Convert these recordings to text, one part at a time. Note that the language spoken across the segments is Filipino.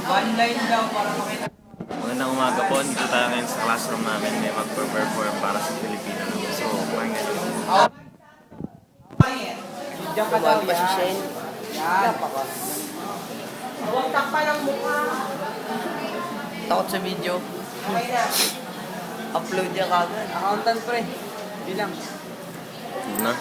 One line daw para makita. Magandang umaga po. Dito tayo ngayon sa classroom namin. May mag-perform para sa Pilipino. So, pakinggan nyo. Diyan ka daw yan. Shane. Yan. Huwag takpa ng mukha. Takot sa video. Okay na. Upload niya kagad. Accountant pre. Bilang. Na.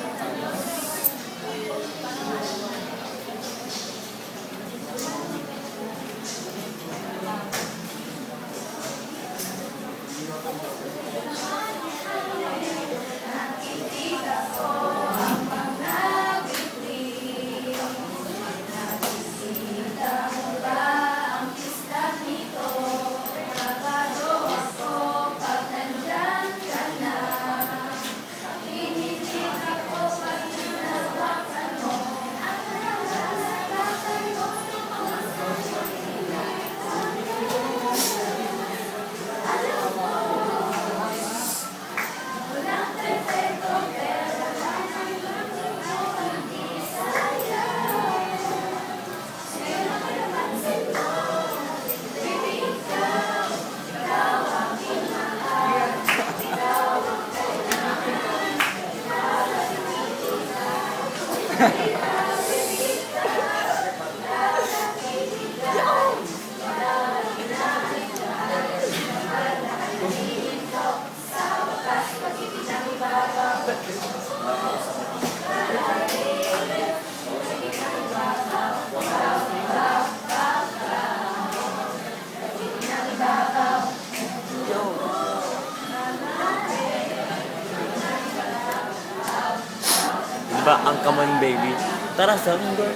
Diba ang common baby? Tara, Sanggar.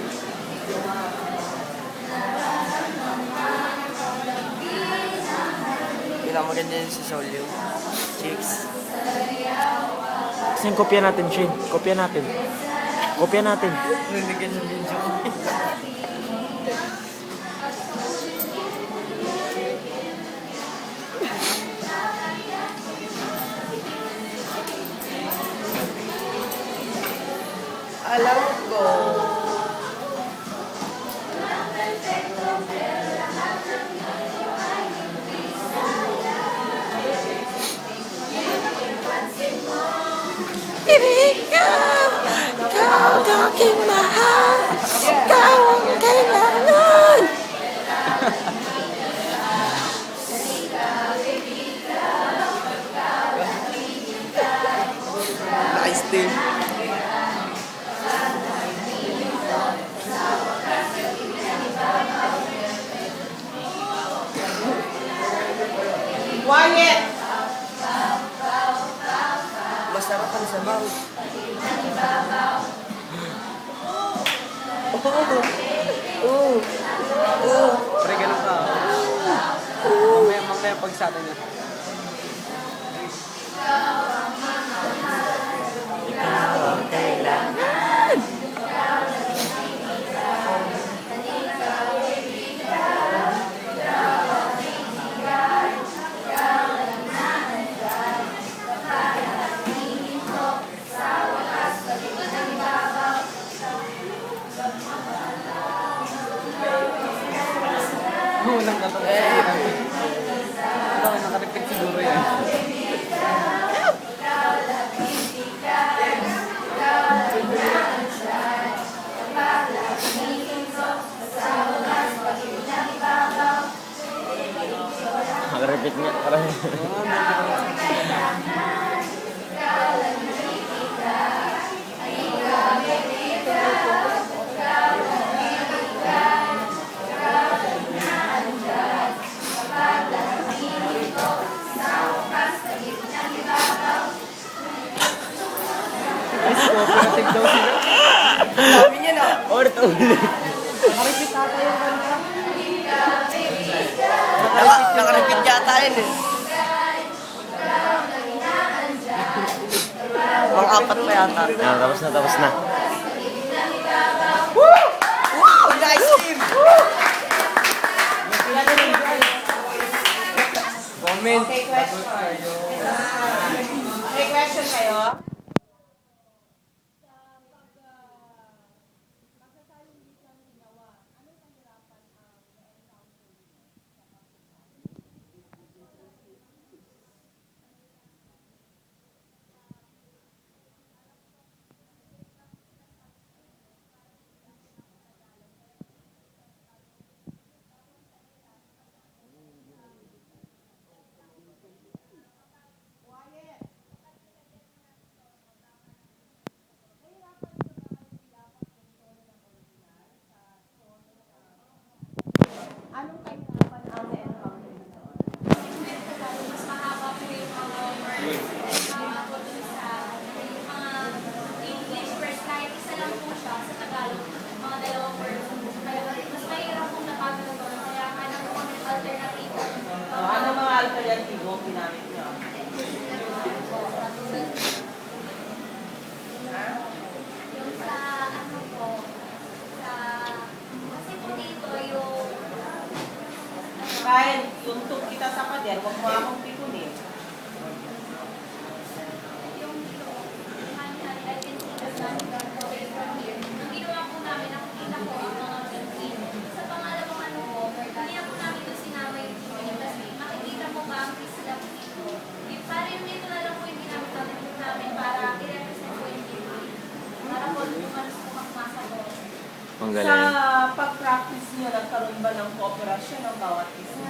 Pinakamaganda yun si Solyo. Chicks. Kasi yung kopya natin, Shane. Kopya natin. Kopya natin. Nunigyan sa video ko. Alam ko. Ikaw ang aking mahal. Ikaw ang kailangan. Nice team. Quiet! Masarap ang sabaw. Pre, ganun ka. Mamaya pag sa atin na. Unang katapos. Ito, nakarepit siguro yan. Nakarepeat nga. Cooperative daw sila. Sabi niya na. Ulit. Nakarepit ata yung kanta. Nakaripid yata yun eh. Mga apat pa yata. Ah, tapos na, tapos na. Woo! Nice team! Comment. Okay, question. May question kayo? Anong kahirapan ang na-encounter nito? Mas mahaba po yung mga words. Mahaba po dun sa yung mga English words. Kahit isa lang po siya sa Tagalog, mga dalawang words. Kaya mas mahirap pong nakagalagon. Kaya hanap po kami ng alternative. Ano mga alternatibo ang ginamit nyo? Yung sa ano po, sa kasi po dito yung Kahit yung tug kita sa pader, huwag mo akong pikunin. yung hand-hand, I can see the sun away from here. Ang ginawa po namin, nakikita ko ang mga pintin. Sa pangalawang ano po, hindi na po namin ito sinama yung pintin kasi makikita mo ba ang sila po dito. Para yung dito na lang po yung ginamit namin para i-represent po yung pintin. Para po lumalas po makmasa po. Ang Sa galing. pag-practice nyo, nagkaroon ba ng kooperasyon ng bawat isa?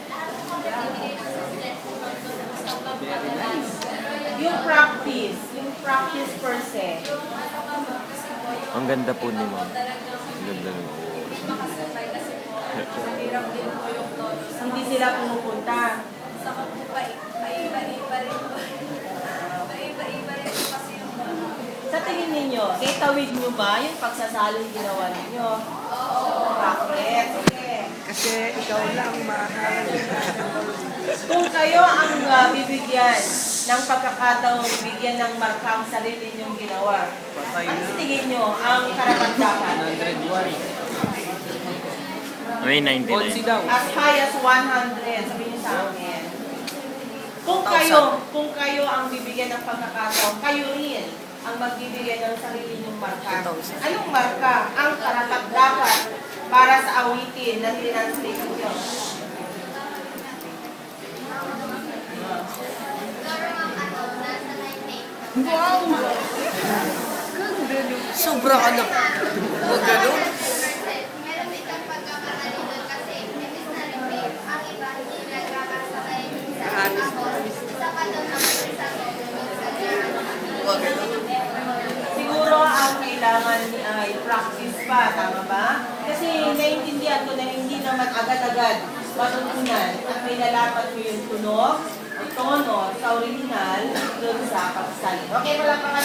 Lahat po kami bibigay ng success po sa pagpapagalas. Yung practice per se. Yung ano pa po kasi po, yung Ang ganda po ni Ma'am. talagang Ang ganda ni Ma'am. makasabay kasi po. Mahirap din po yung todo. Hindi sila pumupunta. Sa paiba-iba rin po. Paiba-iba rin po kasi yung todo. Sa tingin ninyo, itawid nyo ba yung pagsasalong ginawa ninyo? Oo. Bakit? Okay. Kasi ikaw lang mahal. Kung kayo ang bibigyan ng pagkakataong bigyan ng marka ang sarili ninyong ginawa, Patay ano na. sa tingin nyo ang karapat-dapat? 101. May Konsi 99. daw. As high as 100, sabihin niyo sa akin. Kung kayo ang bibigyan ng pagkakataong, kayo rin ang magbibigay ng sarili niyong marka. Anong marka ang karapat-dapat para sa awitin na tinanslate niyo? Sobra ka na. Huwag ganun. Meron din kang pagkakamali doon kasi imbis na remake, ang iba hindi nagkakasakay sa ako. Isa pa doon ang isa Siguro ang kailangan ay practice pa, tama ba? Kasi naiintindihan ko na hindi naman agad-agad matutunan at may lalapat mo yung tunog, o tono sa original doon sa pagsasalin. Okay, wala pa ka